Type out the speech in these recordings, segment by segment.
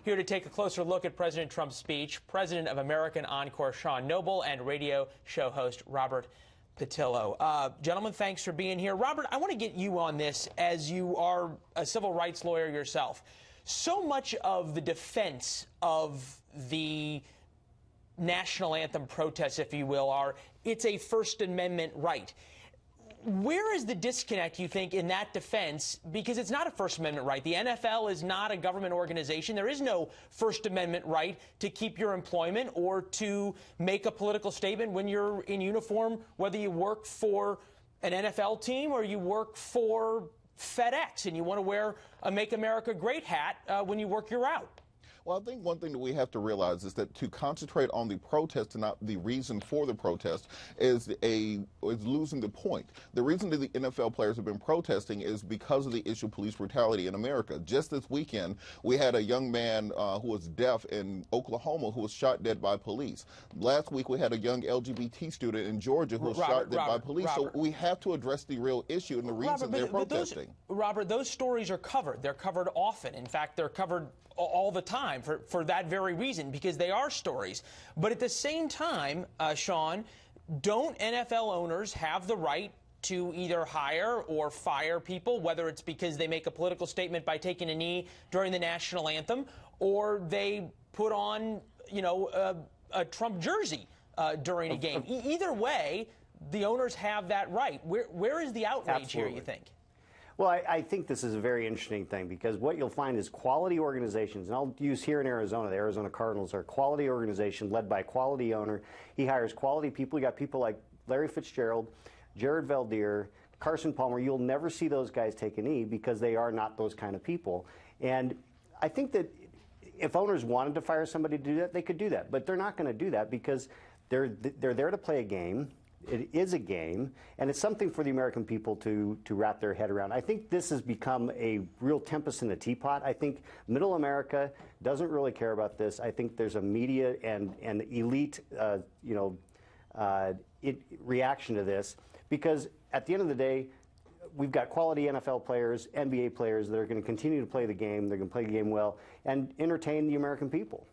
Here to take a closer look at President Trump's speech, President of American Encore Sean Noble and radio show host Robert Patillo. Gentlemen, thanks for being here. Robert, I want to get you on this as you are a civil rights lawyer yourself. So much of the defense of the national anthem protests, if you will, are it's a First Amendment right. Where is the disconnect, you think, in that defense? Because it's not a First Amendment right. The NFL is not a government organization. There is no First Amendment right to keep your employment or to make a political statement when you're in uniform, whether you work for an NFL team or you work for FedEx and you want to wear a Make America Great hat when you work your route. Well, I think one thing that we have to realize is that to concentrate on the protest and not the reason for the protest is losing the point. The reason that the NFL players have been protesting is because of the issue of police brutality in America. Just this weekend, we had a young man who was deaf in Oklahoma who was shot dead by police. Last week, we had a young LGBT student in Georgia who was shot dead by police. So we have to address the real issue and the reason they're protesting. Robert, those stories are covered. They're covered often. In fact, they're covered all the time for that very reason, because they are stories. But at the same time, Sean, don't NFL owners have the right to either hire or fire people, whether it's because they make a political statement by taking a knee during the national anthem, or they put on, you know, a Trump jersey during a game? Either way, the owners have that right. Where is the outrage here, you think? Well, I think this is a very interesting thing, because what you'll find is quality organizations, and I'll use here in Arizona, the Arizona Cardinals are a quality organization led by a quality owner. He hires quality people. You got people like Larry Fitzgerald, Jared Veldheer, Carson Palmer. You'll never see those guys take a knee because they are not those kind of people. And I think that if owners wanted to fire somebody to do that, they could do that. But they're not going to do that because they're there to play a game. It is a game, and it's something for the American people to wrap their head around. I think this has become a real tempest in the teapot. I think middle America doesn't really care about this. I think there's a media and elite, reaction to this, because at the end of the day, we've got quality NFL players, NBA players that are going to continue to play the game. They're going to play the game well and entertain the American people.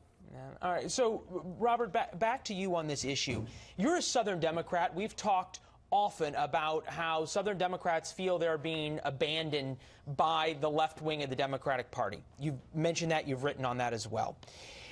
All right. So, Robert, back to you on this issue. You're a Southern Democrat. We've talked often about how Southern Democrats feel they're being abandoned by the left wing of the Democratic Party. You've mentioned that. You've written on that as well.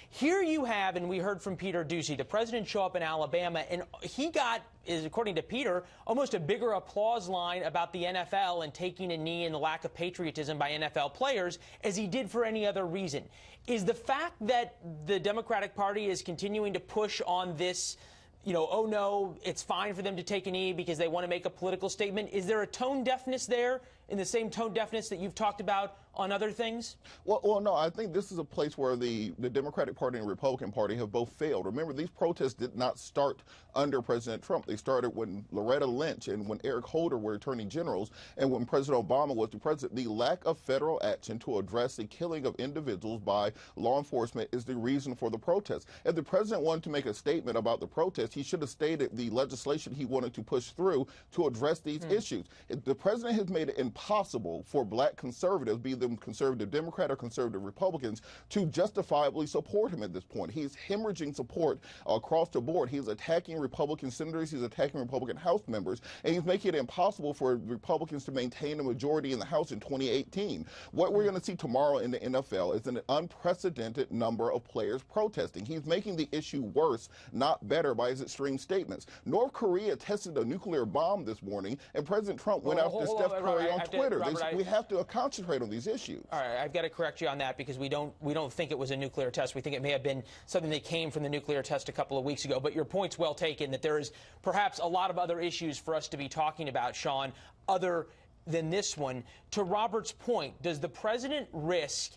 Here you have, and we heard from Peter Doocy, the president show up in Alabama, and he got, according to Peter, almost a bigger applause line about the NFL and taking a knee and the lack of patriotism by NFL players as he did for any other reason. Is the fact that the Democratic Party is continuing to push on this, you know, oh no, it's fine for them to take a knee because they want to make a political statement, is there a tone deafness there in the same tone deafness that you've talked about on other things? Well, no, I think this is a place where the Democratic Party and Republican Party have both failed. Remember, these protests did not start under President Trump. They started when Loretta Lynch and when Eric Holder were attorney generals and when President Obama was the president. The lack of federal action to address the killing of individuals by law enforcement is the reason for the protests. If the president wanted to make a statement about the protest, he should have stated the legislation he wanted to push through to address these issues. The president has made it impossible for black conservatives, be them conservative Democrat or conservative Republicans, to justifiably support him at this point. He's hemorrhaging support across the board. He's attacking Republican senators, he's attacking Republican House members, and he's making it impossible for Republicans to maintain a majority in the House in 2018. What we're going to see tomorrow in the NFL is an unprecedented number of players protesting. He's making the issue worse, not better, by his extreme statements. North Korea tested a nuclear bomb this morning, and President Trump went after Steph Curry on Twitter. We have to concentrate on these issues. All right, I've got to correct you on that, because we don't think it was a nuclear test. We think it may have been something that came from the nuclear test a couple of weeks ago. But your point's well taken that there is perhaps a lot of other issues for us to be talking about, Sean, other than this one. To Robert's point, does the president risk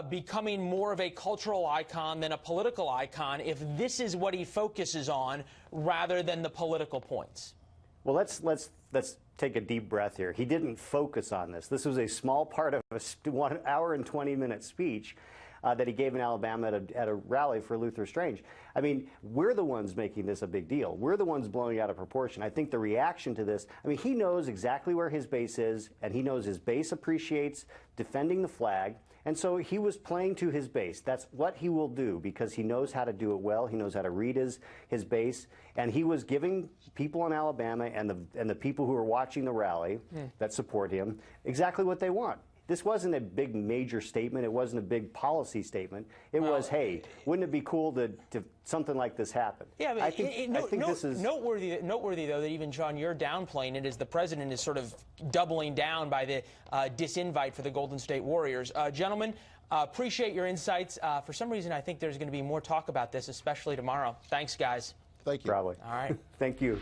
becoming more of a cultural icon than a political icon if this is what he focuses on rather than the political points? Well, let's take a deep breath here. He didn't focus on this. This was a small part of a 1 hour and 20-minute speech that he gave in Alabama at a rally for Luther Strange. I mean, we're the ones making this a big deal. We're the ones blowing out of proportion. I think the reaction to this, I mean, he knows exactly where his base is, and he knows his base appreciates defending the flag, And so he was playing to his base. That's what he will do because he knows how to do it well. He knows how to read his base. And he was giving people in Alabama and the people who are watching the rally that support him exactly what they want. This wasn't a big major statement. It wasn't a big policy statement. It was, hey, wouldn't it be cool to something like this happen? Yeah, but I think this is noteworthy, though, that even, Sean, you're downplaying it as the president is sort of doubling down by the disinvite for the Golden State Warriors. Gentlemen, appreciate your insights. For some reason, I think there's going to be more talk about this, especially tomorrow. Thanks, guys. Thank you. Probably. All right. Thank you.